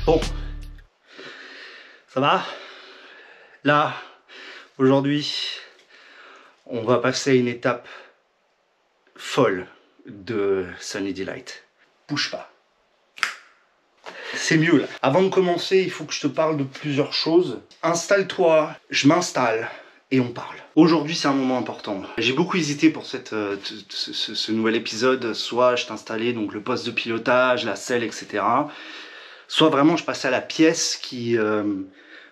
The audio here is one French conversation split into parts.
Bon, ça va? Là, aujourd'hui, on va passer à une étape folle de Sunny Delight. Bouge pas. C'est mieux là. Avant de commencer, il faut que je te parle de plusieurs choses. Installe-toi, je m'installe et on parle. Aujourd'hui, c'est un moment important. J'ai beaucoup hésité pour ce nouvel épisode. Soit je t'installais donc le poste de pilotage, la selle, etc. Soit vraiment je passais à la pièce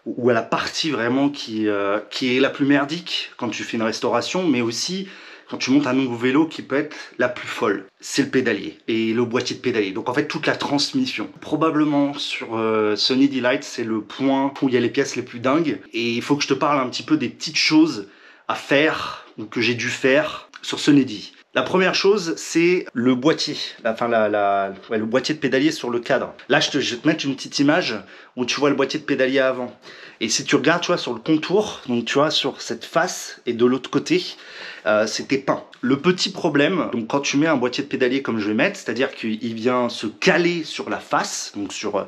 ou à la partie vraiment qui est la plus merdique quand tu fais une restauration, mais aussi quand tu montes un nouveau vélo qui peut être la plus folle. C'est le pédalier et le boîtier de pédalier. Donc en fait toute la transmission. Probablement sur Sunny Delight, c'est le point où il y a les pièces les plus dingues. Et il faut que je te parle un petit peu des petites choses à faire ou que j'ai dû faire sur Sunny D. La première chose, c'est le boîtier, le boîtier de pédalier sur le cadre. Là, je vais te mettre une petite image où tu vois le boîtier de pédalier avant. Et si tu regardes, tu vois, sur le contour, donc tu vois, sur cette face et de l'autre côté, c'était peint. Le petit problème, donc quand tu mets un boîtier de pédalier comme je vais mettre, c'est-à-dire qu'il vient se caler sur la face, donc sur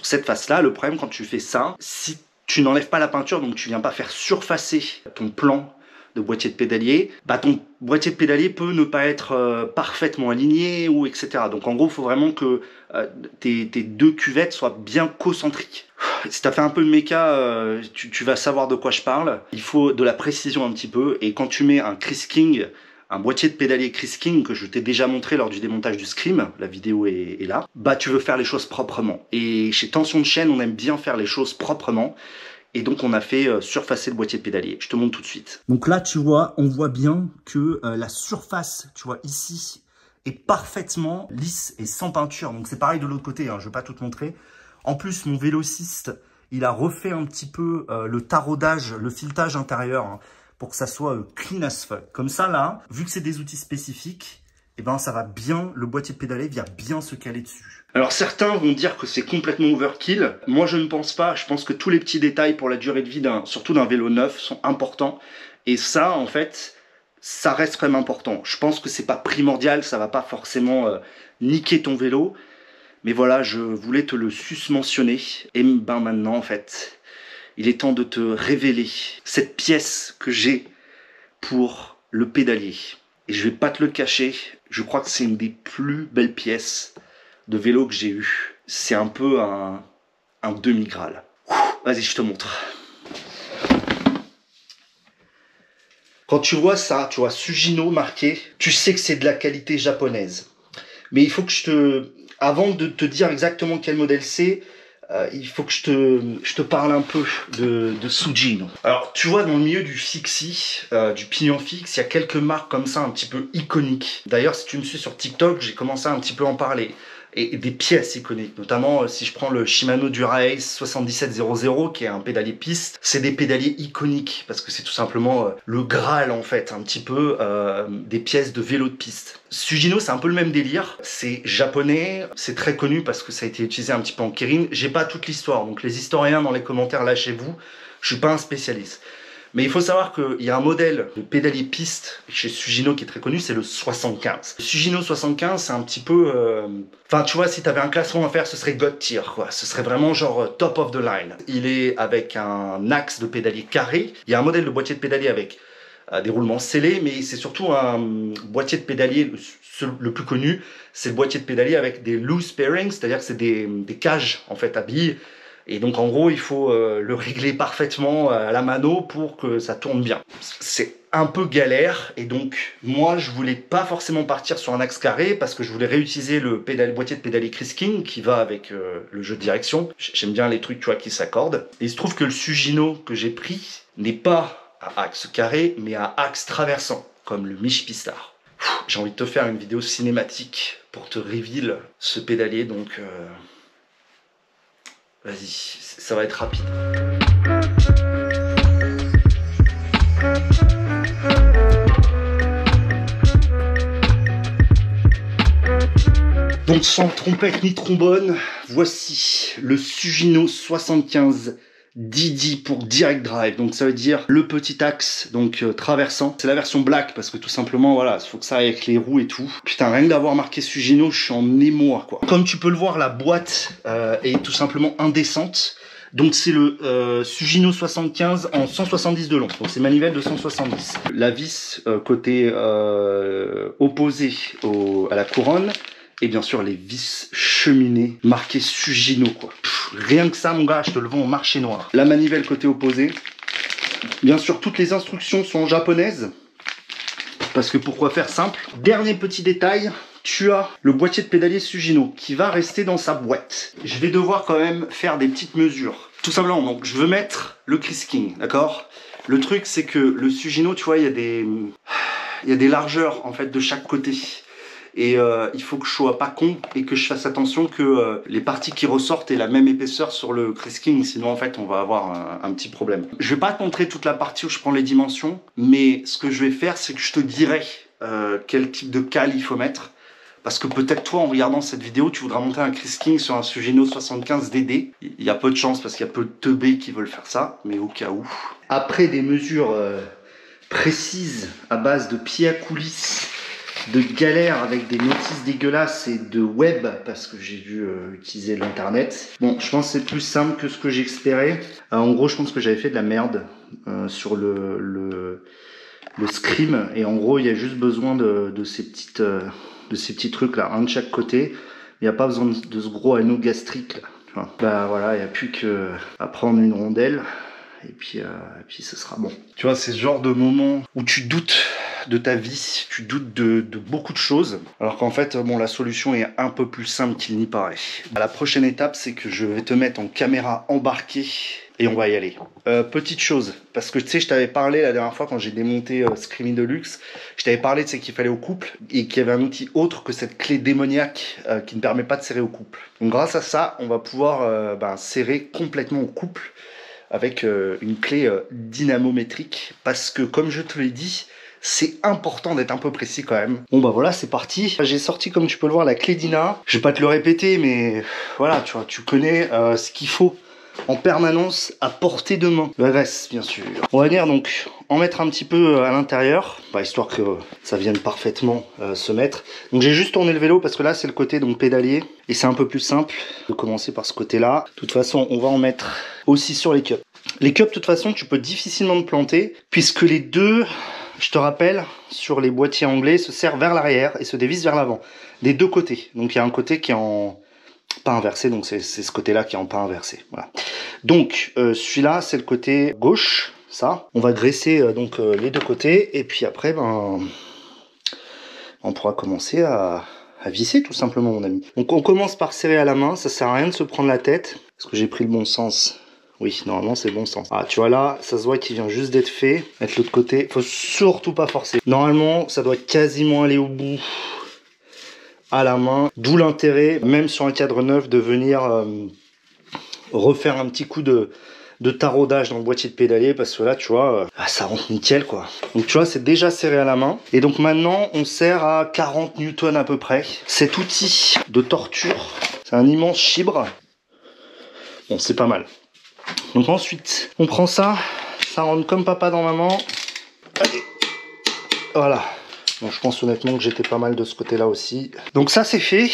cette face-là, le problème quand tu fais ça, si tu n'enlèves pas la peinture, donc tu viens pas faire surfacer ton plan de boîtier de pédalier, bah ton boîtier de pédalier peut ne pas être parfaitement aligné ou etc. Donc en gros, il faut vraiment que tes deux cuvettes soient bien concentriques. Si tu as fait un peu de méca, tu vas savoir de quoi je parle. Il faut de la précision un petit peu, et quand tu mets un Chris King, un boîtier de pédalier Chris King que je t'ai déjà montré lors du démontage du Scream, la vidéo est là, bah tu veux faire les choses proprement. Et chez Tension de chaîne, on aime bien faire les choses proprement. Et donc on a fait surfacer le boîtier de pédalier. Je te montre tout de suite. Donc là tu vois, on voit bien que la surface, tu vois ici, est parfaitement lisse et sans peinture. Donc c'est pareil de l'autre côté, hein, je vais pas tout te montrer. En plus mon vélociste, il a refait un petit peu le taraudage, le filetage intérieur, hein, pour que ça soit clean as fuck. Comme ça là, vu que c'est des outils spécifiques, eh ben ça va bien, le boîtier de pédalier vient bien se caler dessus. Alors certains vont dire que c'est complètement overkill. Moi je ne pense pas. Je pense que tous les petits détails pour la durée de vie surtout d'un vélo neuf, sont importants. Et ça en fait, ça reste quand même important. Je pense que c'est pas primordial, ça va pas forcément niquer ton vélo. Mais voilà, je voulais te le susmentionner. Et ben maintenant en fait, il est temps de te révéler cette pièce que j'ai pour le pédalier. Et je vais pas te le cacher, je crois que c'est une des plus belles pièces de vélo que j'ai eu. C'est un peu un demi-graal. Vas-y, je te montre. Quand tu vois ça, tu vois Sugino marqué, tu sais que c'est de la qualité japonaise. Mais il faut que avant de te dire exactement quel modèle c'est, il faut que je te parle un peu de Sugino. Alors, tu vois, dans le milieu du fixie, du pignon fixe, il y a quelques marques comme ça un petit peu iconiques. D'ailleurs, si tu me suis sur TikTok, j'ai commencé à un petit peu en parler. Et des pièces iconiques, notamment si je prends le Shimano Dura-Ace 7700 qui est un pédalier piste, c'est des pédaliers iconiques parce que c'est tout simplement le Graal en fait, un petit peu des pièces de vélo de piste. Sugino, c'est un peu le même délire, c'est japonais, c'est très connu parce que ça a été utilisé un petit peu en Kirin. J'ai pas toute l'histoire, donc les historiens dans les commentaires lâchez-vous, je suis pas un spécialiste. Mais il faut savoir qu'il y a un modèle de pédalier piste chez Sugino qui est très connu, c'est le 75. Le Sugino 75, c'est un petit peu... Enfin, tu vois, si tu avais un classement à faire, ce serait God tier, quoi. Ce serait vraiment genre top of the line. Il est avec un axe de pédalier carré. Il y a un modèle de boîtier de pédalier avec des roulements scellés, mais c'est surtout un boîtier de pédalier, le plus connu, c'est le boîtier de pédalier avec des loose bearings, c'est-à-dire que c'est des cages, en fait, à billes. Et donc en gros, il faut le régler parfaitement à la mano pour que ça tourne bien. C'est un peu galère, et donc moi je voulais pas forcément partir sur un axe carré parce que je voulais réutiliser le boîtier de pédalier Chris King qui va avec le jeu de direction. J'aime bien les trucs, tu vois, qui s'accordent. Et il se trouve que le Sugino que j'ai pris n'est pas à axe carré, mais à axe traversant, comme le Mich Pistar. J'ai envie de te faire une vidéo cinématique pour te reveal ce pédalier, donc... Vas-y, ça va être rapide. Donc sans trompette ni trombone, voici le Sugino 75 DD pour Direct Drive, donc ça veut dire le petit axe, donc traversant. C'est la version black parce que tout simplement, voilà, il faut que ça aille avec les roues et tout. Putain, rien que d'avoir marqué Sugino, je suis en émoi, quoi. Comme tu peux le voir, la boîte est tout simplement indécente. Donc c'est le Sugino 75 en 170 de long, donc c'est manivelle de 170. La vis côté opposé à la couronne, et bien sûr les vis cheminées marquées Sugino, quoi. Rien que ça, mon gars, je te le vends au marché noir. La manivelle côté opposé. Bien sûr, toutes les instructions sont en japonaise, parce que pourquoi faire simple. Dernier petit détail, tu as le boîtier de pédalier Sugino qui va rester dans sa boîte. Je vais devoir quand même faire des petites mesures. Tout simplement, donc je veux mettre le Chris King, d'accord? Le truc, c'est que le Sugino, tu vois, il y a des largeurs en fait de chaque côté. Et il faut que je sois pas con et que je fasse attention que les parties qui ressortent aient la même épaisseur sur le Chris King, sinon en fait on va avoir un petit problème. Je vais pas te montrer toute la partie où je prends les dimensions, mais ce que je vais faire, c'est que je te dirai quel type de cale il faut mettre. Parce que peut-être toi, en regardant cette vidéo, tu voudras monter un Chris King sur un Sugino 75 DD. Il y a peu de chance parce qu'il y a peu de teubés qui veulent faire ça, mais au cas où. Après des mesures précises à base de pieds à coulisses, de galères avec des notices dégueulasses et de web, parce que j'ai dû utiliser l'internet. Bon, je pense que c'est plus simple que ce que j'espérais. En gros, je pense que j'avais fait de la merde sur le scrim. Et en gros, il y a juste besoin de ces petits trucs là, un de chaque côté. Il n'y a pas besoin de ce gros anneau gastrique là. Enfin, bah voilà, il n'y a plus qu'à prendre une rondelle et puis ce sera bon. Tu vois, c'est ce genre de moment où tu doutes de ta vie, tu doutes de beaucoup de choses, alors qu'en fait, bon, la solution est un peu plus simple qu'il n'y paraît. La prochaine étape, c'est que je vais te mettre en caméra embarquée et on va y aller. Petite chose, parce que tu sais, je t'avais parlé la dernière fois quand j'ai démonté Screamy Deluxe, je t'avais parlé de ce qu'il fallait au couple et qu'il y avait un outil autre que cette clé démoniaque qui ne permet pas de serrer au couple. Donc grâce à ça, on va pouvoir serrer complètement au couple avec une clé dynamométrique, parce que comme je te l'ai dit, c'est important d'être un peu précis quand même. Bon bah voilà, c'est parti. J'ai sorti, comme tu peux le voir, la clé Dyna. Je vais pas te le répéter, mais voilà, tu vois, tu connais ce qu'il faut en permanence à portée de main. Le reste, bien sûr. On va venir donc en mettre un petit peu à l'intérieur, histoire que ça vienne parfaitement se mettre. Donc j'ai juste tourné le vélo parce que là c'est le côté donc pédalier et c'est un peu plus simple de commencer par ce côté-là. De toute façon, on va en mettre aussi sur les cups. Les cups, de toute façon, tu peux difficilement te planter puisque les deux, je te rappelle, sur les boîtiers anglais, se serrent vers l'arrière et se dévissent vers l'avant. Des deux côtés. Donc il y a un côté qui est en pas inversé, donc c'est ce côté-là qui est en pas inversé. Voilà. Donc celui-là, c'est le côté gauche, ça. On va graisser donc les deux côtés et puis après, on pourra commencer à visser tout simplement, mon ami. Donc on commence par serrer à la main, ça sert à rien de se prendre la tête. Est-ce que j'ai pris le bon sens? Oui, normalement c'est le bon sens. Ah, tu vois là, ça se voit qu'il vient juste d'être fait. Avec l'autre côté, faut surtout pas forcer. Normalement, ça doit quasiment aller au bout à la main. D'où l'intérêt, même sur un cadre neuf, de venir refaire un petit coup de taraudage dans le boîtier de pédalier, parce que là, tu vois, ça rentre nickel, quoi. Donc tu vois, c'est déjà serré à la main. Et donc maintenant, on serre à 40 newtons à peu près. Cet outil de torture, c'est un immense chibre. Bon, c'est pas mal. Donc ensuite, on prend ça, ça rentre comme papa dans maman. Allez, voilà. Bon, je pense honnêtement que j'étais pas mal de ce côté-là aussi. Donc ça, c'est fait.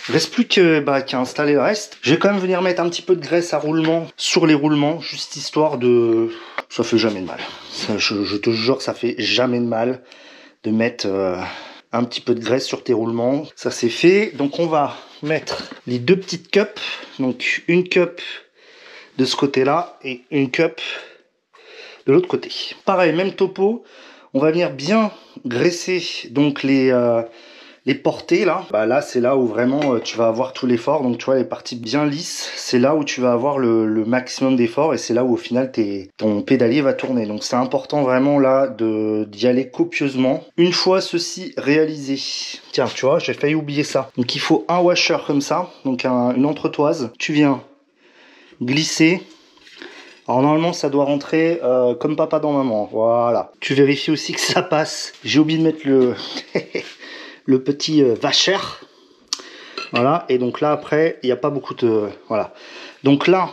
Il reste plus qu'à installer le reste. Je vais quand même venir mettre un petit peu de graisse à roulement sur les roulements, juste histoire de... Ça fait jamais de mal. Ça, je te jure, ça fait jamais de mal de mettre un petit peu de graisse sur tes roulements. Ça, c'est fait. Donc on va mettre les deux petites cups. Donc une cup de ce côté-là et une cup de l'autre côté. Pareil, même topo. On va venir bien graisser donc les portées là. Là, c'est là où vraiment tu vas avoir tout l'effort. Donc tu vois, les parties bien lisses, c'est là où tu vas avoir le maximum d'effort et c'est là où au final ton pédalier va tourner. Donc c'est important vraiment là d'y aller copieusement. Une fois ceci réalisé, tiens, tu vois, j'ai failli oublier ça. Donc il faut un washer comme ça, donc une entretoise. Tu viens glisser. Alors normalement ça doit rentrer comme papa dans maman, voilà. Tu vérifies aussi que ça passe. J'ai oublié de mettre le petit vachère. Voilà, et donc là après, il n'y a pas beaucoup de... Voilà. Donc là,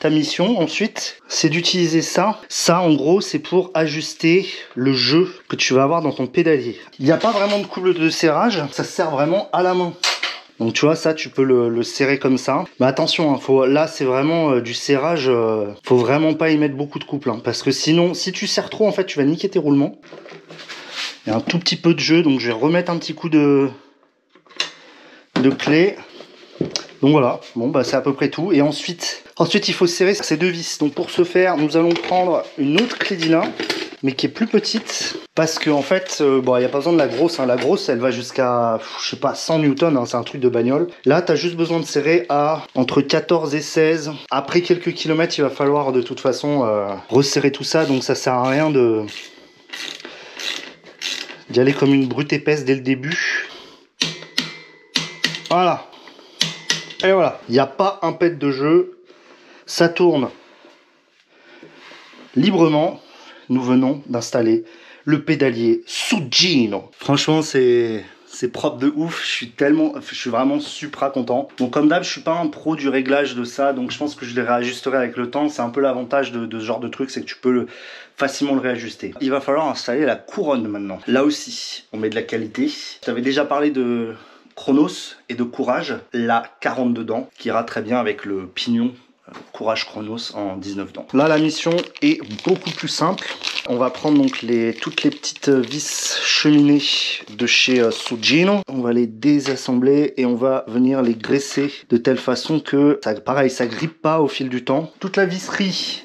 ta mission ensuite, c'est d'utiliser ça. Ça, en gros, c'est pour ajuster le jeu que tu vas avoir dans ton pédalier. Il n'y a pas vraiment de couple de serrage, ça se sert vraiment à la main. Donc tu vois, ça, tu peux le serrer comme ça. Mais attention, hein, là, c'est vraiment du serrage. Faut vraiment pas y mettre beaucoup de couple. Hein, parce que sinon, si tu serres trop, en fait, tu vas niquer tes roulements. Il y a un tout petit peu de jeu, donc je vais remettre un petit coup de clé. Donc voilà, bon bah c'est à peu près tout. Et ensuite il faut serrer ces deux vis. Donc pour ce faire, nous allons prendre une autre clé d'Ilin, mais qui est plus petite. Parce que en fait, bon, il n'y a pas besoin de la grosse. Hein. La grosse, elle va jusqu'à, je sais pas, 100 newtons. Hein, c'est un truc de bagnole. Là, tu as juste besoin de serrer à entre 14 et 16. Après quelques kilomètres, il va falloir de toute façon resserrer tout ça. Donc ça sert à rien d'y aller comme une brute épaisse dès le début. Voilà. Et voilà, il n'y a pas un pet de jeu, ça tourne librement. Nous venons d'installer le pédalier Sugino. Franchement, c'est propre de ouf. Je suis vraiment supra content. Donc comme d'hab, je suis pas un pro du réglage de ça, donc je pense que je les réajusterai avec le temps. C'est un peu l'avantage de ce genre de truc, c'est que tu peux facilement le réajuster. Il va falloir installer la couronne maintenant. Là aussi, on met de la qualité. Je t'avais déjà parlé de Chronos et de Courage, la 42 dents, qui ira très bien avec le pignon Courage Chronos en 19 dents. Là, la mission est beaucoup plus simple. On va prendre donc toutes les petites vis cheminées de chez Sugino. On va les désassembler et on va venir les graisser de telle façon que, pareil, ça grippe pas au fil du temps. Toute la visserie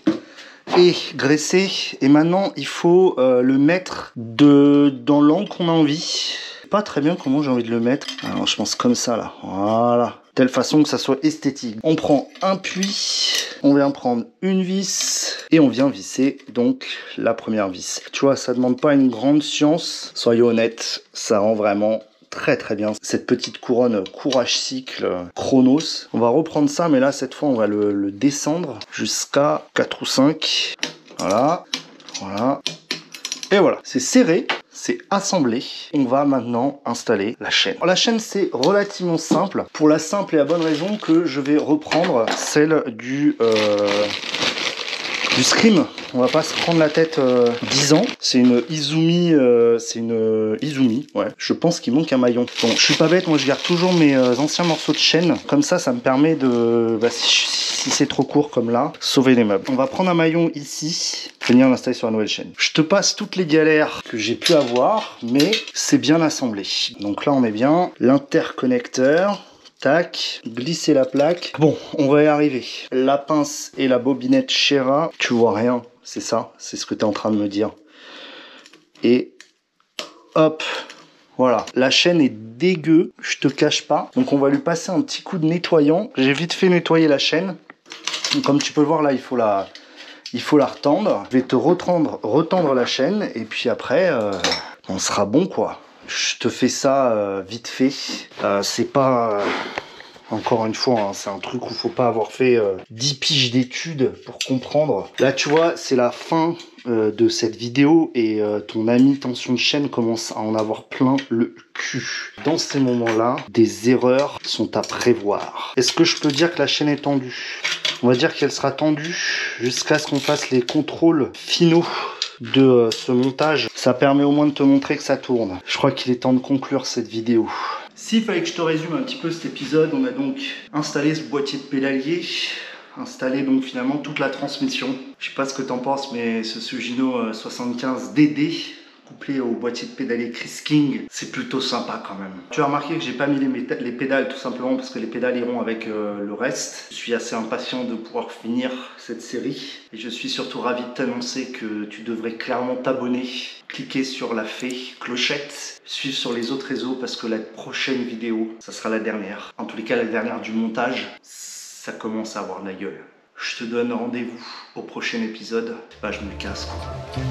est graissée et maintenant il faut le mettre dans l'angle qu'on a envie. Pas très bien comment j'ai envie de le mettre. Alors je pense comme ça là, voilà, telle façon que ça soit esthétique. On prend un puits, on vient prendre une vis et on vient visser donc la première vis. Tu vois, ça demande pas une grande science, soyons honnêtes, ça rend vraiment très très bien cette petite couronne Courage Cycle Chronos. On va reprendre ça, mais là cette fois on va le descendre jusqu'à 4 ou 5. Voilà, voilà. Et voilà, c'est serré, c'est assemblé. On va maintenant installer la chaîne. La chaîne, c'est relativement simple, pour la simple et la bonne raison que je vais reprendre celle du Scream. On va pas se prendre la tête 10 ans. C'est une Izumi, ouais. Je pense qu'il manque un maillon. Bon, je suis pas bête, moi je garde toujours mes anciens morceaux de chaîne. Comme ça me permet de, si c'est trop court comme là, sauver les meubles. On va prendre un maillon ici, venir l'installer sur la nouvelle chaîne. Je te passe toutes les galères que j'ai pu avoir, mais c'est bien assemblé. Donc là on est bien. L'interconnecteur. Tac, glisser la plaque. Bon, on va y arriver. La pince et la bobinette Shera. Tu vois rien, c'est ça, c'est ce que tu es en train de me dire. Et hop, voilà. La chaîne est dégueu, je te cache pas. Donc on va lui passer un petit coup de nettoyant. J'ai vite fait nettoyer la chaîne. Donc, comme tu peux le voir là, il faut la retendre. Je vais te retendre la chaîne et puis après, on sera bon quoi. Je te fais ça vite fait. C'est pas... Encore une fois, hein, c'est un truc où il faut pas avoir fait 10 piges d'études pour comprendre. Là, tu vois, c'est la fin de cette vidéo et ton ami tension de chaîne commence à en avoir plein le cul. Dans ces moments-là, des erreurs sont à prévoir. Est-ce que je peux dire que la chaîne est tendue? On va dire qu'elle sera tendue jusqu'à ce qu'on fasse les contrôles finaux de ce montage. Ça permet au moins de te montrer que ça tourne. Je crois qu'il est temps de conclure cette vidéo. S'il fallait que je te résume un petit peu cet épisode, on a donc installé ce boîtier de pédalier, installé donc finalement toute la transmission. Je sais pas ce que t'en penses, mais ce Sugino 75 DD couplé au boîtier de pédalier Chris King, c'est plutôt sympa quand même. Tu as remarqué que j'ai pas mis les pédales tout simplement parce que les pédales iront avec le reste. Je suis assez impatient de pouvoir finir cette série et je suis surtout ravi de t'annoncer que tu devrais clairement t'abonner, cliquer sur la fée clochette, suivre sur les autres réseaux parce que la prochaine vidéo, ça sera la dernière. En tous les cas, la dernière du montage, ça commence à avoir de la gueule. Je te donne rendez-vous au prochain épisode. Bah, je me casse quoi.